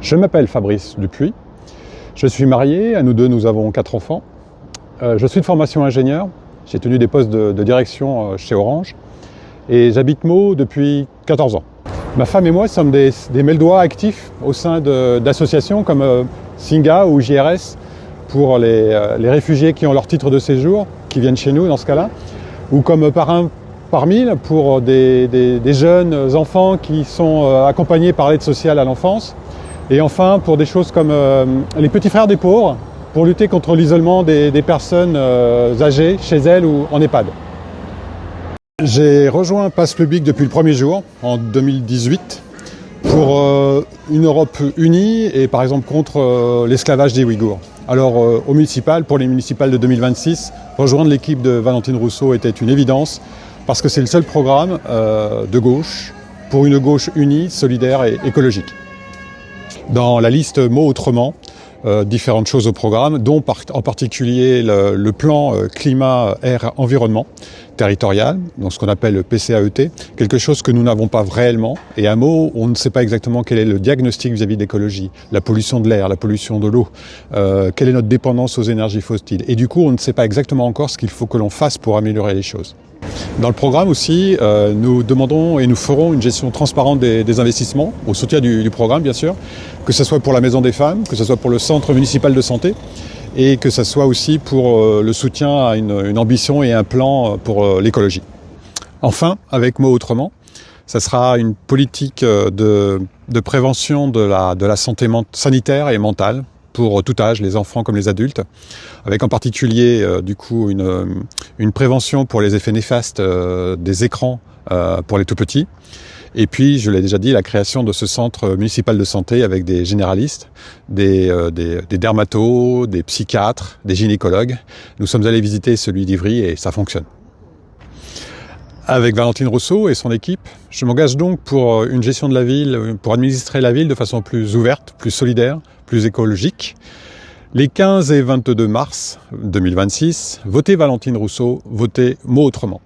Je m'appelle Fabrice Dupuis, je suis marié, à nous deux nous avons 4 enfants. Je suis de formation ingénieur, j'ai tenu des postes de direction chez Orange et j'habite Meaux depuis 14 ans. Ma femme et moi sommes des Meldois actifs au sein d'associations comme Singa ou JRS pour les réfugiés qui ont leur titre de séjour, qui viennent chez nous dans ce cas-là, ou comme Parrain par 1000 pour des jeunes enfants qui sont accompagnés par l'aide sociale à l'enfance. Et enfin, pour des choses comme les petits frères des pauvres, pour lutter contre l'isolement des personnes âgées chez elles ou en EHPAD. J'ai rejoint Passe Public depuis le premier jour, en 2018, pour une Europe unie et par exemple contre l'esclavage des Ouïghours. Alors au municipal, pour les municipales de 2026, rejoindre l'équipe de Valentine Rousseau était une évidence parce que c'est le seul programme de gauche pour une gauche unie, solidaire et écologique. Dans la liste Meaux autrement, différentes choses au programme, dont en particulier le plan climat-air-environnement territorial, donc ce qu'on appelle le PCAET, quelque chose que nous n'avons pas réellement. Et à Meaux, on ne sait pas exactement quel est le diagnostic vis-à-vis de l'écologie, la pollution de l'air, la pollution de l'eau, quelle est notre dépendance aux énergies fossiles. Et du coup, on ne sait pas exactement encore ce qu'il faut que l'on fasse pour améliorer les choses. Dans le programme aussi, nous demandons et nous ferons une gestion transparente des investissements, au soutien du programme bien sûr, que ce soit pour la Maison des Femmes, que ce soit pour le Centre municipal de santé, et que ce soit aussi pour le soutien à une ambition et un plan pour l'écologie. Enfin, avec Meaux autrement, ça sera une politique de prévention de la santé sanitaire et mentale, pour tout âge, les enfants comme les adultes, avec en particulier du coup une prévention pour les effets néfastes des écrans pour les tout petits. Et puis, je l'ai déjà dit, la création de ce centre municipal de santé avec des généralistes, des dermatos, des psychiatres, des gynécologues. Nous sommes allés visiter celui d'Ivry et ça fonctionne. Avec Valentine Rousseau et son équipe, je m'engage donc pour une gestion de la ville, pour administrer la ville de façon plus ouverte, plus solidaire, plus écologique. Les 15 et 22 mars 2026, votez Valentine Rousseau, votez Meaux autrement.